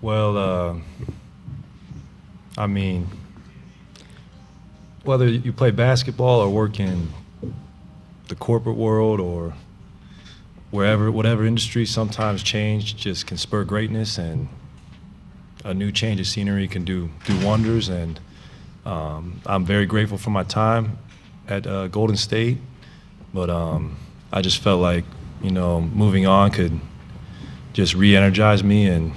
Well, I mean, whether you play basketball or work in the corporate world or whatever industry, sometimes change just can spur greatness, and a new change of scenery can do wonders. And I'm very grateful for my time at Golden State, but I just felt like, you know, moving on could just re-energize me and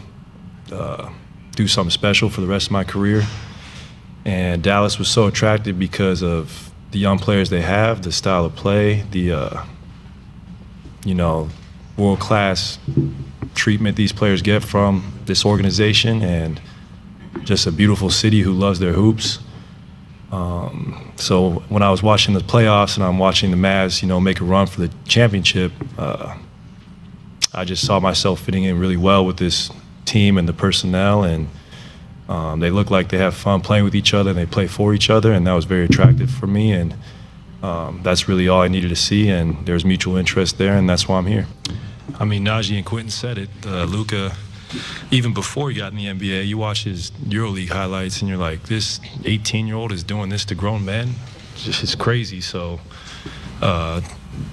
do something special for the rest of my career. And Dallas was so attractive because of the young players they have, the style of play, the you know, world-class treatment these players get from this organization, and just a beautiful city who loves their hoops. So when I was watching the playoffs and I'm watching the Mavs, you know, make a run for the championship, I just saw myself fitting in really well with this team and the personnel, and they look like they have fun playing with each other and they play for each other, and that was very attractive for me, and that's really all I needed to see, and there's mutual interest there, and that's why I'm here. I mean, Najee and Quentin said it. Luka, even before he got in the NBA, you watch his EuroLeague highlights and you're like, this 18-year-old is doing this to grown men? It's crazy. So the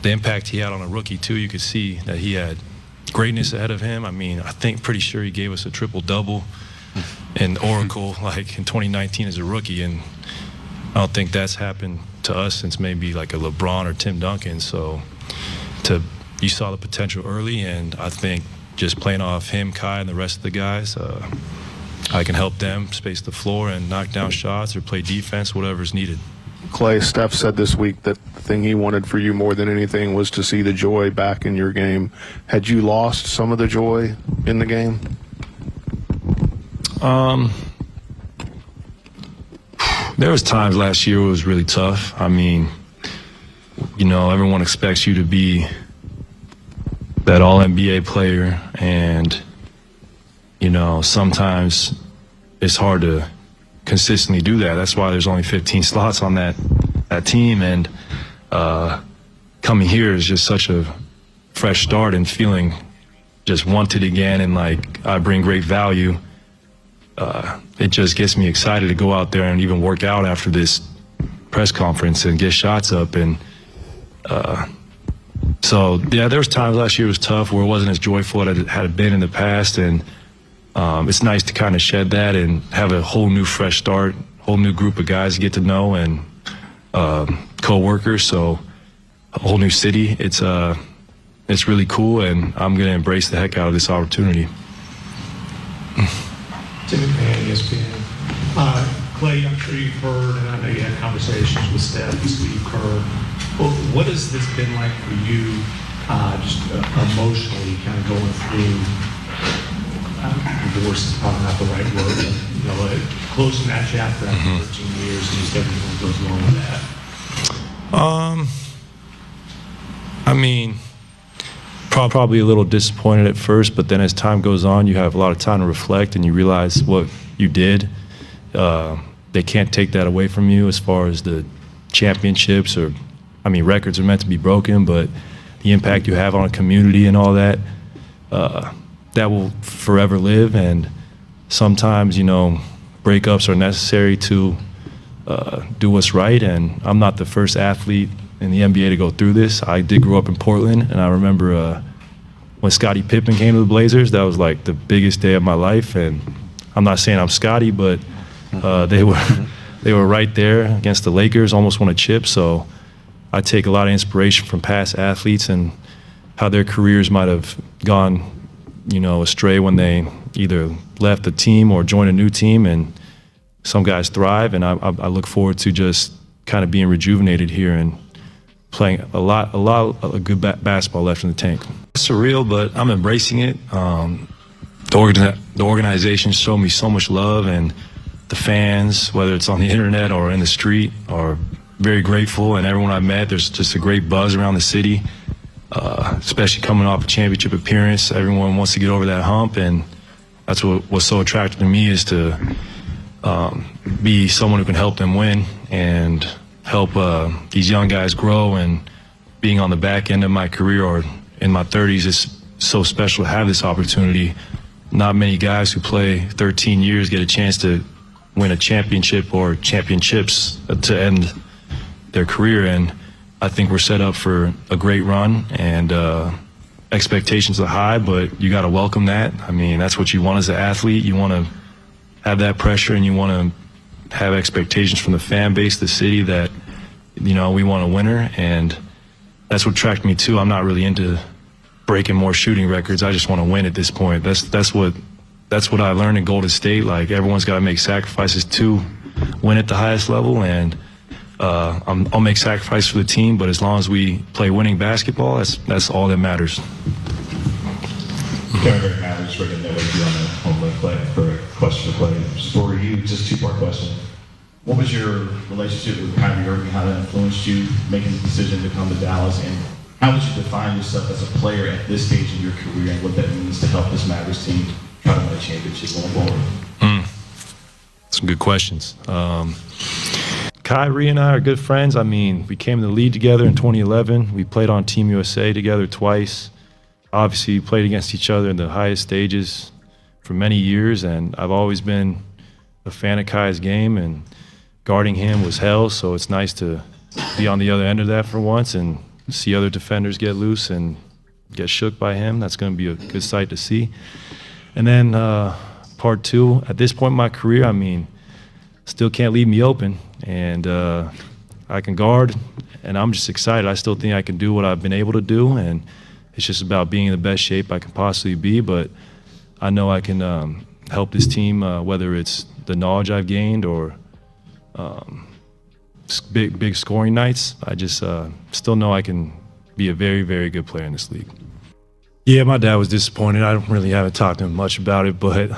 impact he had on a rookie too, you could see that he had greatness ahead of him. I mean, pretty sure he gave us a triple-double in Oracle like in 2019 as a rookie, and I don't think that's happened to us since maybe like a LeBron or Tim Duncan. So you saw the potential early, and I think just playing off him, Kai, and the rest of the guys, I can help them space the floor and knock down shots or play defense, whatever's needed. Klay, Steph said this week that the thing he wanted for you more than anything was to see the joy back in your game. Had you lost some of the joy in the game? There was times last year it was really tough. I mean, you know, everyone expects you to be that all-NBA player, and, you know, sometimes it's hard to consistently do that. That's why there's only 15 slots on that team, and coming here is just such a fresh start and feeling just wanted again, and like I bring great value. It just gets me excited to go out there and even work out after this press conference and get shots up. And so, yeah, there was times last year it was tough where it wasn't as joyful as it had been in the past, and it's nice to kind of shed that and have a whole new fresh start, whole new group of guys to get to know, and co-workers, so a whole new city. It's really cool, and I'm going to embrace the heck out of this opportunity. Tim McMahon, espn. Klay, I'm sure you've heard, and I know you had conversations with Steph and Steve Kerr. Well, what has this been like for you, just emotionally, kind of going through? Divorce is probably not the right word, but, you know, closing that chapter after 13 years and just everything that goes along with that. I mean, probably a little disappointed at first, but then as time goes on, you have a lot of time to reflect and you realize what you did. They can't take that away from you as far as the championships, or, I mean, records are meant to be broken, but the impact you have on a community and all that, that will forever live. And sometimes, you know, breakups are necessary to do what's right. And I'm not the first athlete in the NBA to go through this. I did grow up in Portland, and I remember when Scottie Pippen came to the Blazers, that was like the biggest day of my life. And I'm not saying I'm Scottie, but they were right there against the Lakers, almost won a chip. So I take a lot of inspiration from past athletes and how their careers might have gone, you know, astray when they either left the team or joined a new team. And some guys thrive, and I look forward to just kind of being rejuvenated here and playing a lot of good basketball left in the tank. It's surreal, but I'm embracing it. The organization showed me so much love, and the fans, whether it's on the internet or in the street, are very grateful. And everyone I've met, there's just a great buzz around the city, especially coming off a championship appearance. Everyone wants to get over that hump, and that's what's so attractive to me, is to be someone who can help them win and help these young guys grow. And being on the back end of my career, or in my 30s, is so special to have this opportunity. Not many guys who play 13 years get a chance to win a championship or championships to end their career, and I think we're set up for a great run, and expectations are high, but you got to welcome that. I mean, that's what you want as an athlete. You want to have that pressure, and you want to have expectations from the fan base, the city, that, you know, we want a winner, and that's what attracted me too. I'm not really into breaking more shooting records. I just want to win at this point. That's what I learned in Golden State. Like, everyone's got to make sacrifices to win at the highest level, and I'll make sacrifices for the team, but as long as we play winning basketball, that's all that matters. Kevin Mavericks for the network on the home left play for a question to play. For you, just two-part question. What was your relationship with Kyrie Irving? How that influenced you making the decision to come to Dallas? And how would you define yourself as a player at this stage in your career, and what that means to help this Mavericks team try to win a championship going forward? Some good questions. Kyrie and I are good friends. I mean, we came in the league together in 2011. We played on Team USA together twice. Obviously, we played against each other in the highest stages for many years, and I've always been a fan of Kai's game, and guarding him was hell, so it's nice to be on the other end of that for once and see other defenders get loose and get shook by him. That's going to be a good sight to see. And then part two, at this point in my career, I mean, still can't leave me open, and I can guard, and I'm just excited. I still think I can do what I've been able to do, and it's just about being in the best shape I can possibly be. But I know I can help this team, whether it's the knowledge I've gained or big scoring nights. I just still know I can be a very, very good player in this league. Yeah, my dad was disappointed. I haven't talked to him much about it, but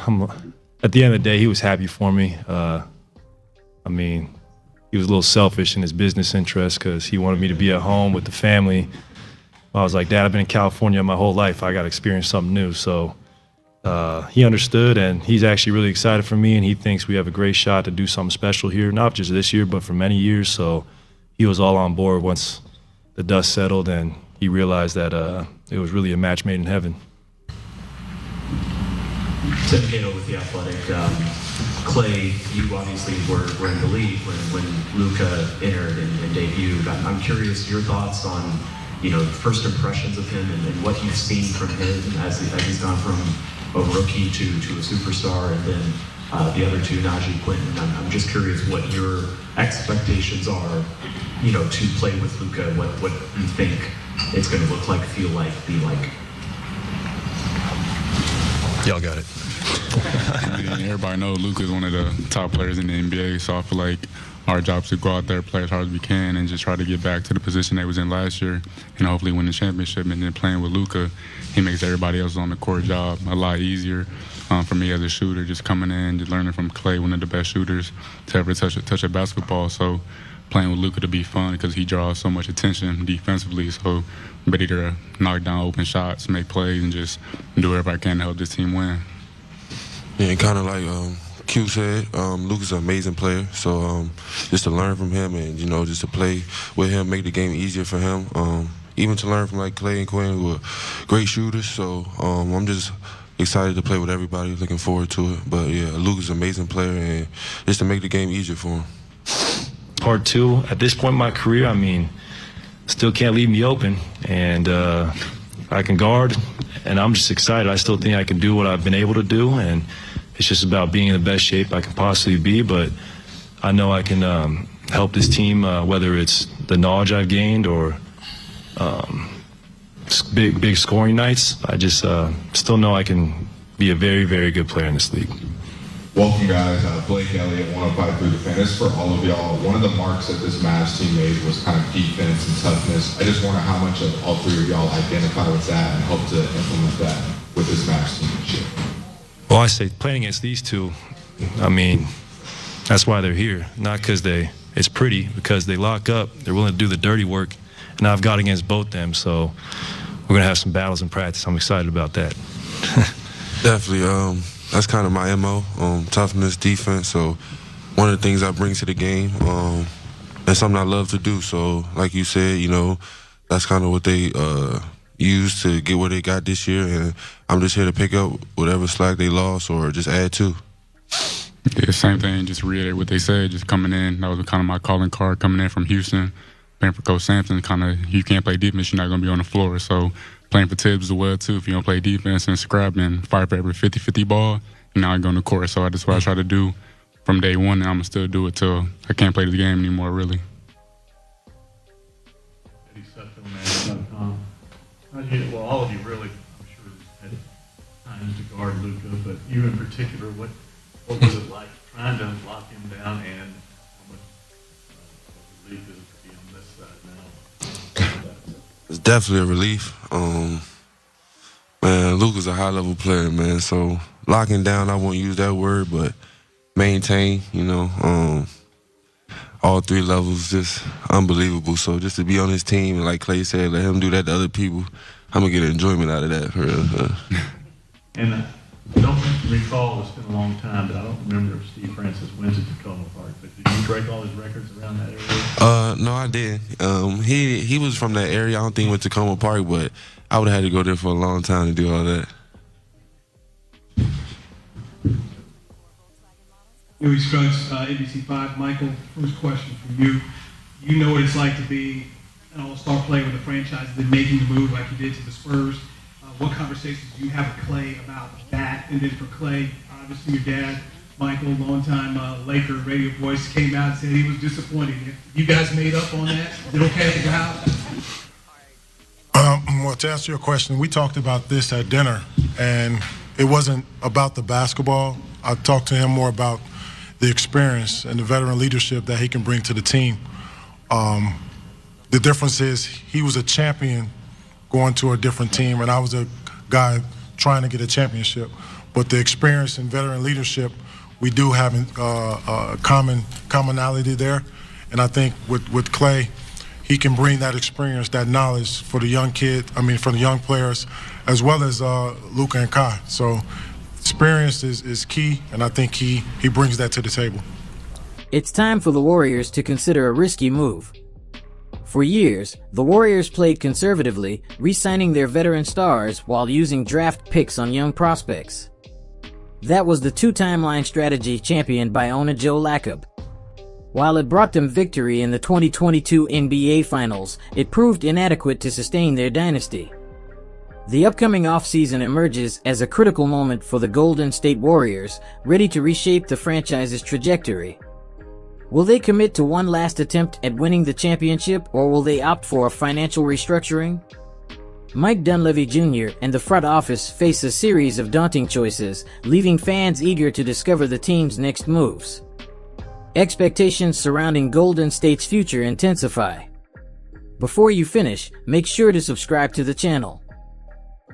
at the end of the day, he was happy for me. I mean, he was a little selfish in his business interests because he wanted me to be at home with the family. I was like, Dad, I've been in California my whole life. I got to experience something new. So he understood, and he's actually really excited for me, and he thinks we have a great shot to do something special here, not just this year, but for many years. So he was all on board once the dust settled, and he realized that it was really a match made in heaven. Tim Cato with The Athletic. Klay, you obviously were in the league when Luka entered and debuted. I'm curious your thoughts on, you know, first impressions of him and what you've seen from him as he's gone from a rookie to a superstar, and then the other two, Najee, Quentin. I'm just curious what your expectations are, you know, to play with Luka, what you think it's going to look like, feel like, be like. Y'all got it. I mean, everybody knows Luka is one of the top players in the NBA, so I feel like our job is to go out there, play as hard as we can, and just try to get back to the position they was in last year, and hopefully win the championship. And then playing with Luka, he makes everybody else on the court job a lot easier for me as a shooter, just coming in, just learning from Klay, one of the best shooters to ever touch a basketball. So playing with Luka to be fun because he draws so much attention defensively. So I'm ready to knock down open shots, make plays, and just do whatever I can to help this team win. Yeah, and kind of like Q said, Luka's an amazing player. So just to learn from him and, you know, just to play with him, make the game easier for him. Even to learn from like Klay and Quinn, who are great shooters. So I'm just excited to play with everybody, looking forward to it. But yeah, Luka's an amazing player, and just to make the game easier for him. Part two, at this point in my career, I mean, still can't leave me open, and I can guard, and I'm just excited. I still think I can do what I've been able to do, and it's just about being in the best shape I can possibly be. But I know I can help this team, whether it's the knowledge I've gained or big scoring nights. I just still know I can be a very, very good player in this league. Welcome, guys. Blake Elliott, 105.3 The Fan. This is for all of y'all. One of the marks that this Mavs team made was kind of defense and toughness. I just wonder how much of all three of y'all identify with that and hope to implement that with this Mavs team this year. Well, I say playing against these two, I mean, that's why they're here. Not because it's pretty, because they lock up, they're willing to do the dirty work, and I've got against both them, so we're going to have some battles in practice. I'm excited about that. Definitely. That's kind of my MO, toughness, defense. So one of the things I bring to the game, and something I love to do. So like you said, you know, that's kind of what they use to get where they got this year, and I'm just here to pick up whatever slack they lost or just add to. Yeah, same thing, just reiterate what they said, just coming in. That was kind of my calling card coming in from Houston. Playing for Coach Sampson, kind of, you can't play defense, you're not going to be on the floor. So playing for Tibbs as well, too. If you don't play defense and scrap and fight for every 50-50 ball, you're not going to go on the court. So that's what I try to do from day one, and I'm going to still do it till I can't play the game anymore, really. Well, all of you really, I'm sure, had times to guard Luka, but you in particular, what was it like trying to lock him down, and how much relief is it to be on this side now? It's definitely a relief. Man, Luka's a high-level player, man, so locking down, I won't use that word, but maintain, you know, all three levels, just unbelievable. So just to be on his team, and like Klay said, let him do that to other people, I'm going to get enjoyment out of that. For real. And I don't recall, it's been a long time, but I don't remember if Steve Francis wins at Tacoma Park. But did you break all his records around that area? No, I didn't. He was from that area. I don't think he went to Tacoma Park, but I would have had to go there for a long time to do all that. Louis Scruggs, ABC5. Michael, first question for you. You know what it's like to be an all-star player with a franchise, then making the move like you did to the Spurs. What conversations do you have with Klay about that? And then for Klay, obviously your dad, Michael, longtime Laker radio voice, came out and said he was disappointed. You guys made up on that? Is it okay at your house? Well, to answer your question, we talked about this at dinner, and it wasn't about the basketball. I talked to him more about the experience and the veteran leadership that he can bring to the team. The difference is he was a champion going to a different team, and I was a guy trying to get a championship. But the experience and veteran leadership, we do have a commonality there. And I think with Klay, he can bring that experience, that knowledge for the young for the young players, as well as Luka and Kai. So experience is key, and I think he brings that to the table. It's time for the Warriors to consider a risky move. For years, the Warriors played conservatively, re-signing their veteran stars while using draft picks on young prospects. That was the two-timeline strategy championed by owner Joe Lacob. While it brought them victory in the 2022 NBA Finals, it proved inadequate to sustain their dynasty. The upcoming offseason emerges as a critical moment for the Golden State Warriors, ready to reshape the franchise's trajectory. Will they commit to one last attempt at winning the championship, or will they opt for a financial restructuring? Mike Dunleavy Jr. and the front office face a series of daunting choices, leaving fans eager to discover the team's next moves. Expectations surrounding Golden State's future intensify. Before you finish, make sure to subscribe to the channel.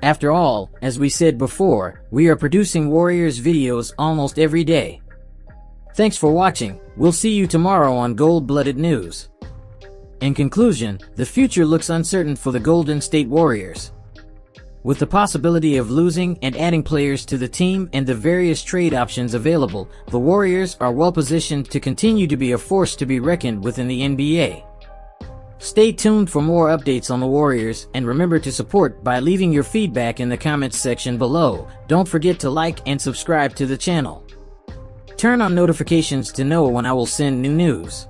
After all, as we said before, we are producing Warriors videos almost every day. Thanks for watching. We'll see you tomorrow on Gold-Blooded News. In conclusion, the future looks uncertain for the Golden State Warriors. With the possibility of losing and adding players to the team and the various trade options available, the Warriors are well positioned to continue to be a force to be reckoned with in the NBA. Stay tuned for more updates on the Warriors, and remember to support by leaving your feedback in the comments section below. Don't forget to like and subscribe to the channel. Turn on notifications to know when I will send new news.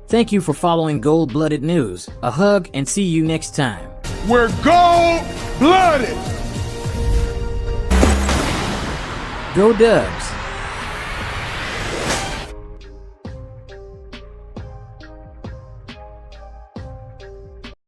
Thank you for following Gold-Blooded News. A hug, and see you next time. We're gold-blooded! Go Dubs!